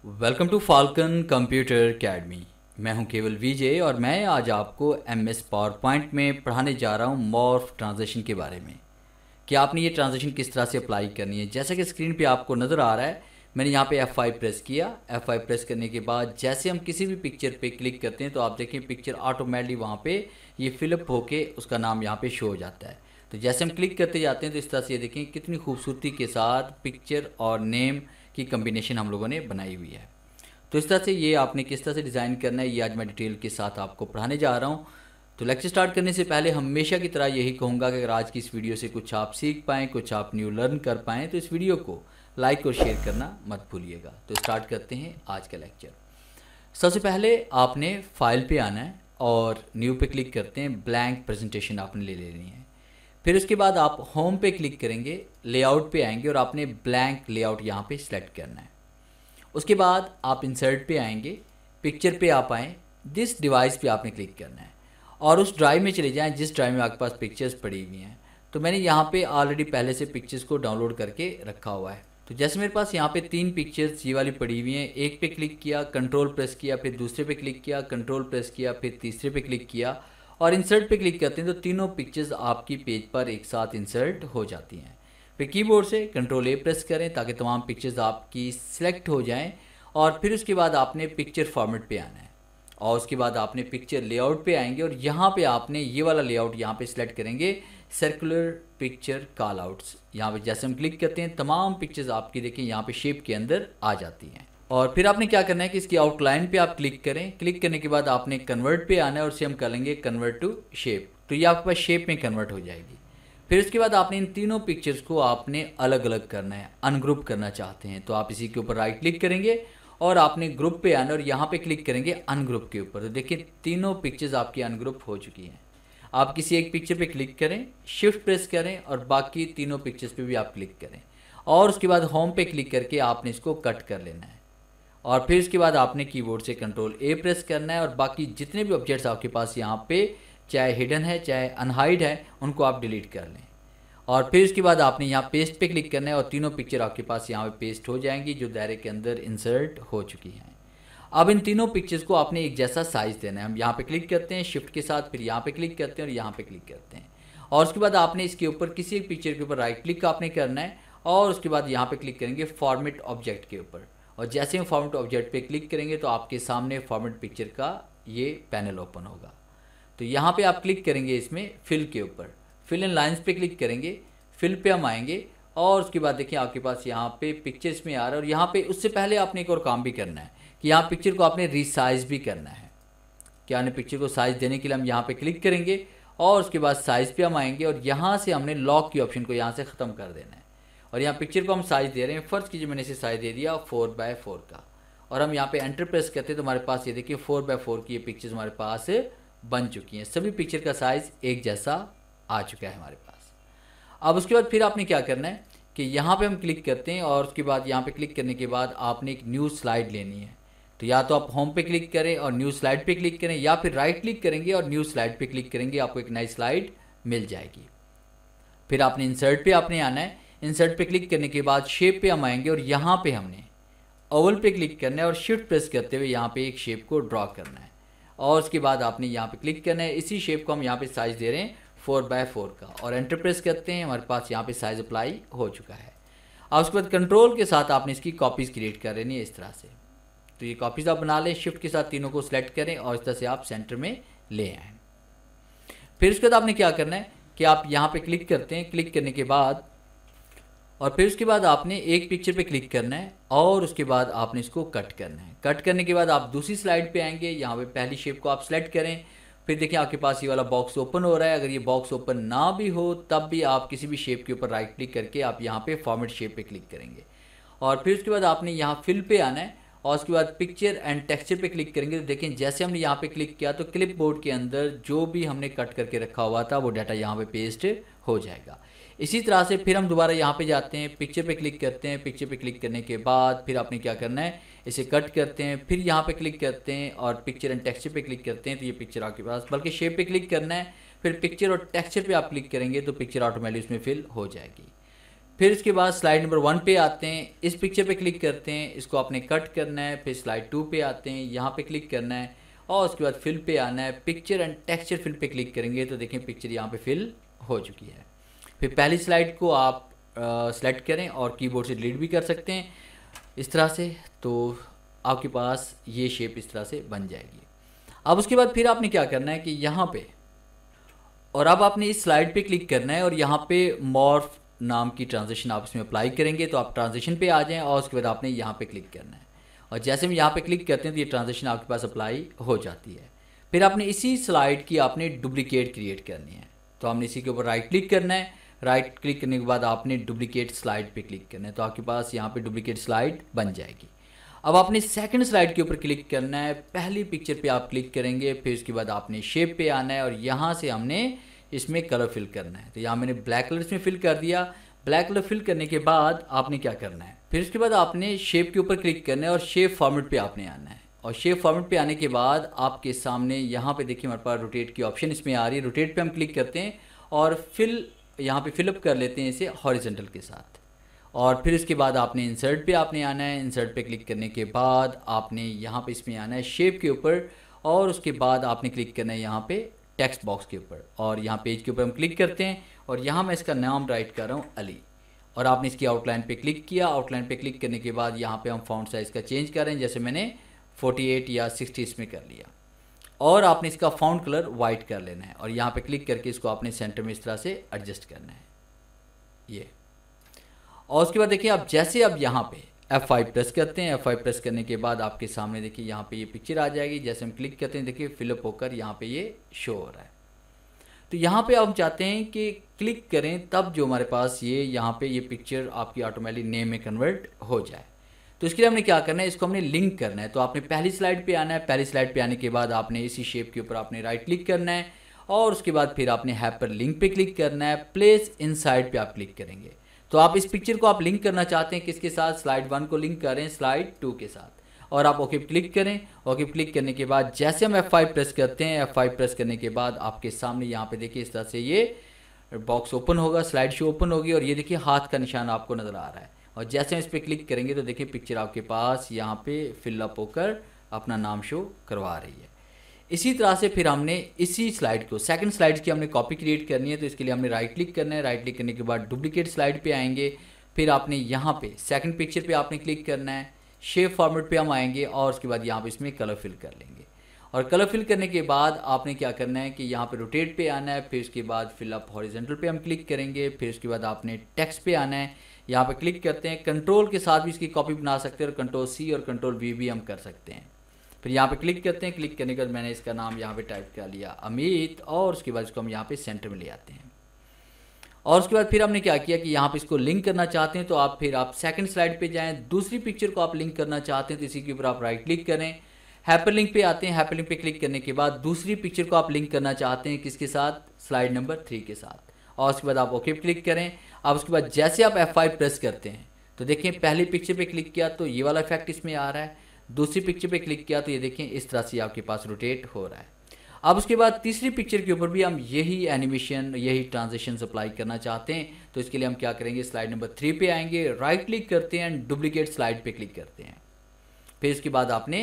Welcome to Falcon computer academy. मैं हूं केवल विजय और मैं आज आपको एमएस पावर पॉइंट में पढ़ाने जा रहा हूं मॉर्फ ट्रांजिशन के बारे में कि आपने ये ट्रांजिशन किस तरह से अप्लाई करनी है। जैसा कि स्क्रीन पे आपको नज़र आ रहा है, मैंने यहाँ पे F5 प्रेस किया। F5 प्रेस करने के बाद जैसे हम किसी भी पिक्चर पे क्लिक करते हैं तो आप देखें पिक्चर ऑटोमेटिकली वहाँ पे ये फिलअप होके उसका नाम यहाँ पे शो हो जाता है। तो जैसे हम क्लिक करते जाते हैं तो इस तरह से ये देखें कितनी खूबसूरती के साथ पिक्चर और नेम की कम्बिनेशन हम लोगों ने बनाई हुई है। तो इस तरह से ये आपने किस तरह से डिज़ाइन करना है ये आज मैं डिटेल के साथ आपको पढ़ाने जा रहा हूँ। तो लेक्चर स्टार्ट करने से पहले हमेशा की तरह यही कहूँगा कि अगर आज की इस वीडियो से कुछ आप सीख पाएँ, कुछ आप न्यू लर्न कर पाएँ तो इस वीडियो को लाइक और शेयर करना मत भूलिएगा। तो स्टार्ट करते हैं आज का लेक्चर। सबसे पहले आपने फाइल पे आना है और न्यू पे क्लिक करते हैं। ब्लैंक प्रेजेंटेशन आपने ले लेनी है। फिर उसके बाद आप होम पे क्लिक करेंगे, लेआउट पे आएंगे और आपने ब्लैंक लेआउट यहाँ पे सिलेक्ट करना है। उसके बाद आप इंसर्ट पे आएंगे, पिक्चर पे आप आएँ, जिस डिवाइस पे आपने क्लिक करना है और उस ड्राइव में चले जाएं जिस ड्राइव में आपके पास पिक्चर्स पड़ी हुई हैं। तो मैंने यहाँ पे ऑलरेडी पहले से पिक्चर्स को डाउनलोड करके रखा हुआ है। तो जैसे मेरे पास यहाँ पे 3 पिक्चर्स ये वाली पड़ी हुई हैं, एक पे क्लिक किया, कंट्रोल प्रेस किया, फिर दूसरे पे क्लिक किया, कंट्रोल प्रेस किया, फिर तीसरे पे क्लिक किया और इंसर्ट पे क्लिक करते हैं तो तीनों पिक्चर्स आपकी पेज पर एक साथ इंसर्ट हो जाती हैं। फिर कीबोर्ड से कंट्रोल ए प्रेस करें ताकि तमाम पिक्चर्स आपकी सिलेक्ट हो जाएं और फिर उसके बाद आपने पिक्चर फॉर्मेट पे आना है और उसके बाद आपने पिक्चर लेआउट पे आएंगे और यहाँ पे आपने ये वाला लेआउट यहाँ पे सिलेक्ट करेंगे, सर्कुलर पिक्चर कॉल आउट्स। यहाँ पे जैसे हम क्लिक करते हैं तमाम पिक्चर्स आपकी देखिए यहाँ पे शेप के अंदर आ जाती हैं। और फिर आपने क्या करना है कि इसकी आउटलाइन पे आप क्लिक करें। क्लिक करने के बाद आपने कन्वर्ट पे आना है और उसे हम कर लेंगे कन्वर्ट टू शेप। तो ये आपके पास शेप में कन्वर्ट हो जाएगी। फिर उसके बाद आपने इन तीनों पिक्चर्स को आपने अलग अलग करना है, अनग्रुप करना चाहते हैं तो आप इसी के ऊपर राइट क्लिक करेंगे और आपने ग्रुप पे आना और यहाँ पे क्लिक करेंगे अनग्रुप के ऊपर। तो देखिए तीनों पिक्चर्स आपकी अनग्रुप हो चुकी हैं। आप किसी एक पिक्चर पे क्लिक करें, शिफ्ट प्रेस करें और बाकी तीनों पिक्चर्स पे भी आप क्लिक करें और उसके बाद होम पे क्लिक करके आपने इसको कट कर लेना है और फिर उसके बाद आपने कीबोर्ड से कंट्रोल ए प्रेस करना है और बाकी जितने भी ऑब्जेक्ट्स आपके पास यहाँ पे चाहे हिडन है चाहे अनहाइड है उनको आप डिलीट कर लें और फिर उसके बाद आपने यहाँ पेस्ट पे क्लिक करना है और तीनों पिक्चर आपके पास यहाँ पे पेस्ट हो जाएंगी जो दायरे के अंदर इंसर्ट हो चुकी हैं। अब इन तीनों पिक्चर्स को आपने एक जैसा साइज़ देना है। हम यहाँ पे क्लिक करते हैं शिफ्ट के साथ, फिर यहाँ पे क्लिक करते हैं और यहाँ पे क्लिक करते हैं और उसके बाद आपने इसके ऊपर किसी एक पिक्चर के ऊपर राइट क्लिक आपने करना है और उसके बाद यहाँ पे क्लिक करेंगे फॉर्मेट ऑब्जेक्ट के ऊपर और जैसे हम फॉर्मेट ऑब्जेक्ट पे क्लिक करेंगे तो आपके सामने फॉर्मेट पिक्चर का ये पैनल ओपन होगा। तो यहाँ पे आप क्लिक करेंगे इसमें फिल के ऊपर, फिल इन लाइंस पे क्लिक करेंगे, फिल पे हम आएंगे और उसके बाद देखिए आपके पास यहाँ पे पिक्चर्स में आ रहा है और यहाँ पे उससे पहले आपने एक और काम भी करना है कि यहाँ पिक्चर को आपने रीसाइज भी करना है। क्या आपने पिक्चर को साइज़ देने के लिए हम यहाँ पे क्लिक करेंगे और उसके बाद साइज़ पे हम आएंगे और यहाँ से हमने लॉक की ऑप्शन को यहाँ से ख़त्म कर देना है और यहाँ पिक्चर को हम साइज़ दे रहे हैं। फ़र्ज़ कीजिए मैंने इसे साइज़ दे दिया 4x4 का और हम यहाँ पे एंटर प्रेस करते हैं तो हमारे पास ये देखिए 4x4 की ये पिक्चर्स हमारे पास बन चुकी हैं। सभी पिक्चर का साइज़ एक जैसा आ चुका है हमारे पास। अब उसके बाद फिर आपने क्या करना है कि यहाँ पे हम क्लिक करते हैं और उसके बाद यहाँ पे क्लिक करने के बाद आपने एक न्यू स्लाइड लेनी है। तो या तो आप होम पे क्लिक करें और न्यू स्लाइड पे क्लिक करें या फिर राइट क्लिक करेंगे और न्यू स्लाइड पे क्लिक करेंगे, आपको एक नई स्लाइड मिल जाएगी। फिर आपने इंसर्ट पे आपने आना है। इंसर्ट पे क्लिक करने के बाद शेप पे हम आएंगे और यहाँ पे हमने ओवल पे क्लिक करना है और शिफ्ट प्रेस करते हुए यहाँ पे एक शेप को ड्रॉ करना है और उसके बाद आपने यहाँ पे क्लिक करना है। इसी शेप को हम यहाँ पे साइज़ दे रहे हैं 4x4 का और एंटर प्रेस करते हैं, हमारे पास यहाँ पे साइज़ अप्लाई हो चुका है। और उसके बाद कंट्रोल के साथ आपने इसकी कॉपीज़ क्रिएट कर लेनी है इस तरह से। तो ये कॉपीज़ आप बना लें, शिफ्ट के साथ तीनों को सिलेक्ट करें और इस तरह से आप सेंटर में ले आएँ। फिर उसके बाद आपने क्या करना है कि आप यहाँ पे क्लिक करते हैं, क्लिक करने के बाद और फिर उसके बाद आपने एक पिक्चर पे क्लिक करना है और उसके बाद आपने इसको कट करना है। कट करने के बाद आप दूसरी स्लाइड पे आएंगे, यहाँ पे पहली शेप को आप सिलेक्ट करें। फिर देखिए आपके पास ये वाला बॉक्स ओपन हो रहा है। अगर ये बॉक्स ओपन ना भी हो तब भी आप किसी भी शेप के ऊपर राइट क्लिक करके आप यहाँ पे फॉर्मेट शेप पे क्लिक करेंगे और फिर उसके बाद आपने यहाँ फिल पे आना है और उसके बाद पिक्चर एंड टेक्सचर पे क्लिक करेंगे। तो देखें जैसे हमने यहाँ पे क्लिक किया तो क्लिप बोर्ड के अंदर जो भी हमने कट करके रखा हुआ था वो डाटा यहाँ पे पेस्ट हो जाएगा। इसी तरह से फिर हम दोबारा यहाँ पे जाते हैं, पिक्चर पे क्लिक करते हैं। पिक्चर पे क्लिक करने के बाद फिर आपने क्या करना है, इसे कट करते हैं, फिर यहाँ पे क्लिक करते हैं और पिक्चर एंड टेक्सचर पे क्लिक करते हैं। तो ये पिक्चर आपके पास, बल्कि शेप पे क्लिक करना है, फिर पिक्चर और टेक्सचर पे आप क्लिक करेंगे तो पिक्चर ऑटोमेटिक उसमें फिल हो जाएगी। फिर इसके बाद स्लाइड नंबर 1 पे आते हैं, इस पिक्चर पे क्लिक करते हैं, इसको आपने कट करना है। फिर स्लाइड 2 पे आते हैं, यहाँ पे क्लिक करना है और उसके बाद फिल पे आना है। पिक्चर एंड टेक्सचर फिल पे क्लिक करेंगे तो देखें पिक्चर यहाँ पे फिल हो चुकी है। फिर पहली स्लाइड को आप सेलेक्ट करें और कीबोर्ड से डिलीट भी कर सकते हैं इस तरह से, तो आपके पास ये शेप इस तरह से बन जाएगी। अब उसके बाद फिर आपने क्या करना है कि यहाँ पे, और अब आपने इस स्लाइड पे क्लिक करना है और यहाँ पे मॉर्फ नाम की ट्रांजिशन आप इसमें अप्लाई करेंगे तो आप ट्रांजिशन पे आ जाएं और उसके बाद आपने यहाँ पे क्लिक करना है और जैसे हम यहाँ पे क्लिक करते हैं तो ये ट्रांजिशन आपके पास अप्लाई हो जाती है। फिर आपने इसी स्लाइड की आपने डुप्लीकेट क्रिएट करनी है, तो हमने इसी के ऊपर राइट क्लिक करना है। राइट क्लिक करने के बाद आपने डुप्लीकेट स्लाइड पे क्लिक करना है, तो आपके पास यहाँ पे डुप्लीकेट स्लाइड बन जाएगी। अब आपने सेकंड स्लाइड के ऊपर क्लिक करना है, पहली पिक्चर पे आप क्लिक करेंगे, फिर उसके बाद आपने शेप पे आना है और यहाँ से हमने इसमें कलर फिल करना है। तो यहाँ मैंने ब्लैक कलर इसमें फिल कर दिया। ब्लैक कलर फिल करने के बाद आपने क्या करना है, फिर उसके बाद आपने शेप के ऊपर क्लिक करना है और शेप फॉर्मेट पे आपने आना है। और शेप फॉर्मेट पे आने के बाद आपके सामने यहाँ पे देखिए हमारे पास रोटेट की ऑप्शन इसमें आ रही है। रोटेट पे हम क्लिक करते हैं और यहाँ पे फिलअप कर लेते हैं इसे हॉरिजॉन्टल के साथ। और फिर उसके बाद आपने इंसर्ट पे आपने आना है। इंसर्ट पे क्लिक करने के बाद आपने यहाँ पे इसमें आना है शेप के ऊपर और उसके बाद आपने क्लिक करना है यहाँ पे टेक्स्ट बॉक्स के ऊपर और यहाँ पेज के ऊपर हम क्लिक करते हैं और यहाँ मैं इसका नाम राइट कर रहा हूँ अली। और आपने इसकी आउटलाइन पे क्लिक किया। आउटलाइन पे क्लिक करने के बाद यहाँ पे हम फॉन्ट साइज़ का चेंज कर रहे हैं, जैसे मैंने 48 या 60 इसमें कर लिया। और आपने इसका फॉन्ट कलर वाइट कर लेना है और यहाँ पे क्लिक करके इसको आपने सेंटर में इस तरह से एडजस्ट करना है ये। और उसके बाद देखिए आप जैसे अब यहाँ पे F5 प्रेस करते हैं, F5 प्रेस करने के बाद आपके सामने देखिए यहाँ पे ये पिक्चर आ जाएगी। जैसे हम क्लिक करते हैं देखिए फिलअप होकर यहाँ पे ये शो हो रहा है। तो यहाँ पे हम चाहते हैं कि क्लिक करें तब जो हमारे पास ये यहाँ पे ये पिक्चर आपकी ऑटोमेटिक नेम में कन्वर्ट हो जाए। तो इसके लिए हमने क्या करना है, इसको हमने लिंक करना है। तो आपने पहली स्लाइड पे आना है। पहली स्लाइड पे आने के बाद आपने इसी शेप के ऊपर आपने राइट क्लिक करना है और उसके बाद फिर आपने हाइपर लिंक पे क्लिक करना है। प्लेस इनसाइड पे आप क्लिक करेंगे। तो आप इस पिक्चर को आप लिंक करना चाहते हैं किसके साथ, स्लाइड 1 को लिंक करें स्लाइड 2 के साथ और आप ओके क्लिक करें। ओके क्लिक करने के बाद जैसे हम F5 प्रेस करते हैं, F5 प्रेस करने के बाद आपके सामने यहाँ पे देखिए इस तरह से ये बॉक्स ओपन होगा, स्लाइड शो ओपन होगी और ये देखिए हाथ का निशान आपको नज़र आ रहा है। और जैसे हम इस पर क्लिक करेंगे तो देखिए पिक्चर आपके पास यहाँ पे फिलअप होकर अपना नाम शो करवा रही है। इसी तरह से फिर हमने इसी स्लाइड को सेकंड स्लाइड की हमने कॉपी क्रिएट करनी है। तो इसके लिए हमने राइट क्लिक करना है। राइट क्लिक करने के बाद डुप्लीकेट स्लाइड पे आएंगे। फिर आपने यहाँ पे सेकंड पिक्चर पे आपने क्लिक करना है। शेप फॉर्मेट पे हम आएंगे और उसके बाद यहाँ पे इसमें कलर फिल कर लेंगे। और कलर फिल करने के बाद आपने क्या करना है कि यहाँ पे रोटेट पे आना है। फिर उसके बाद फिलअप हॉरिजॉन्टल पे हम क्लिक करेंगे। फिर उसके बाद आपने टेक्स्ट पे आना है। यहाँ पे क्लिक करते हैं, कंट्रोल के साथ भी इसकी कॉपी बना सकते हैं और कंट्रोल C और कंट्रोल V भी हम कर सकते हैं। फिर यहाँ पे क्लिक करते हैं। क्लिक करने के बाद मैंने इसका नाम यहाँ पे टाइप कर लिया अमित और उसके बाद इसको हम यहाँ पे सेंटर में ले आते हैं। और उसके बाद फिर हमने क्या किया कि यहाँ पे इसको लिंक करना चाहते हैं तो आप फिर आप सेकंड स्लाइड पे जाएं। दूसरी पिक्चर को आप लिंक करना चाहते हैं तो इसी के ऊपर आप राइट क्लिक करें, हाइपर लिंक पे आते हैं। हाइपर लिंक पे क्लिक करने के बाद दूसरी पिक्चर को आप लिंक करना चाहते हैं किसके साथ, स्लाइड नंबर 3 के साथ। और उसके बाद आप ओके क्लिक करें। अब उसके बाद जैसे आप F5 प्रेस करते हैं तो देखिए पहली पिक्चर पे क्लिक किया तो ये वाला इफेक्ट इसमें आ रहा है। दूसरी पिक्चर पे क्लिक किया तो ये देखें इस तरह से आपके पास रोटेट हो रहा है। अब उसके बाद तीसरी पिक्चर के ऊपर भी हम यही एनिमेशन यही ट्रांजिशन अप्लाई करना चाहते हैं। तो इसके लिए हम क्या करेंगे, स्लाइड नंबर 3 पे आएंगे, राइट क्लिक करते हैं एंड डुप्लीकेट स्लाइड पे क्लिक करते हैं। फिर इसके बाद आपने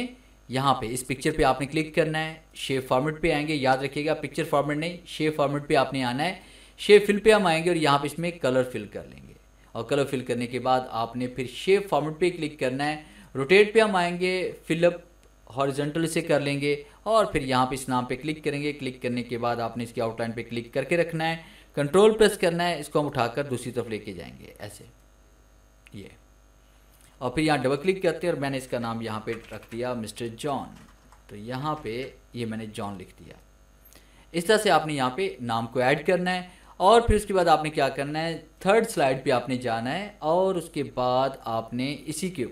यहाँ पे इस पिक्चर पे आपने क्लिक करना है। शेप फॉर्मेट पे आएंगे, याद रखिएगा पिक्चर फॉर्मेट नहीं शेप फॉर्मेट पे आपने आना है। शेप फिल पे हम आएंगे और यहाँ पे इसमें कलर फिल कर लेंगे। और कलर फिल करने के बाद आपने फिर शेप फॉर्मेट पे क्लिक करना है। रोटेट पे हम आएंगे, फिलअप हॉरिजॉन्टल से कर लेंगे और फिर यहाँ पे इस नाम पे क्लिक करेंगे। क्लिक करने के बाद आपने इसकी आउटलाइन पे क्लिक करके रखना है, कंट्रोल प्रेस करना है, इसको हम उठाकर दूसरी तरफ लेके जाएंगे ऐसे ये। और फिर यहाँ डबल क्लिक करते हैं और मैंने इसका नाम यहाँ पे रख दिया मिस्टर जॉन। तो यहाँ पे ये मैंने जॉन लिख दिया। इस तरह से आपने यहाँ पे नाम को ऐड करना है। और फिर उसके बाद आपने क्या करना है, थर्ड स्लाइड पे आपने जाना है और उसके बाद आपने इसी के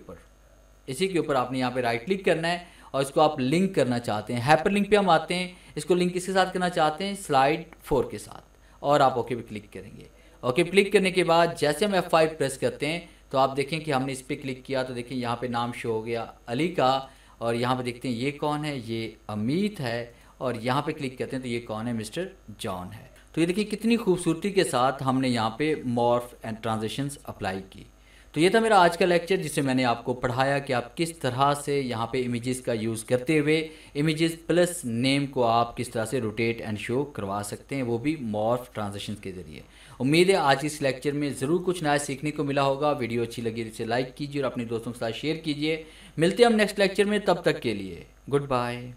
ऊपर आपने यहाँ पे राइट क्लिक करना है और इसको आप लिंक करना चाहते हैं। हाइपर लिंक पे हम आते हैं, इसको लिंक किसके साथ करना चाहते हैं, स्लाइड 4 के साथ। और आप ओके पे क्लिक करेंगे। ओके क्लिक करने के बाद जैसे हम F5 प्रेस करते हैं तो आप देखें कि हमने इस पर क्लिक किया तो देखिए यहाँ पे नाम शो हो गया अली का। और यहाँ पे देखते हैं ये कौन है, ये अमित है। और यहाँ पे क्लिक करते हैं तो ये कौन है, मिस्टर जॉन है। तो ये देखिए कितनी खूबसूरती के साथ हमने यहाँ पे मॉर्फ एंड ट्रांजिशंस अप्लाई की। तो ये था मेरा आज का लेक्चर जिससे मैंने आपको पढ़ाया कि आप किस तरह से यहाँ पे इमेजेस का यूज़ करते हुए इमेजेस प्लस नेम को आप किस तरह से रोटेट एंड शो करवा सकते हैं, वो भी मॉर्फ ट्रांजिशंस के ज़रिए। उम्मीद है आज इस लेक्चर में ज़रूर कुछ नया सीखने को मिला होगा। वीडियो अच्छी लगी तो इसे लाइक कीजिए और अपने दोस्तों के साथ शेयर कीजिए। मिलते हैं हम नेक्स्ट लेक्चर में, तब तक के लिए गुड बाय।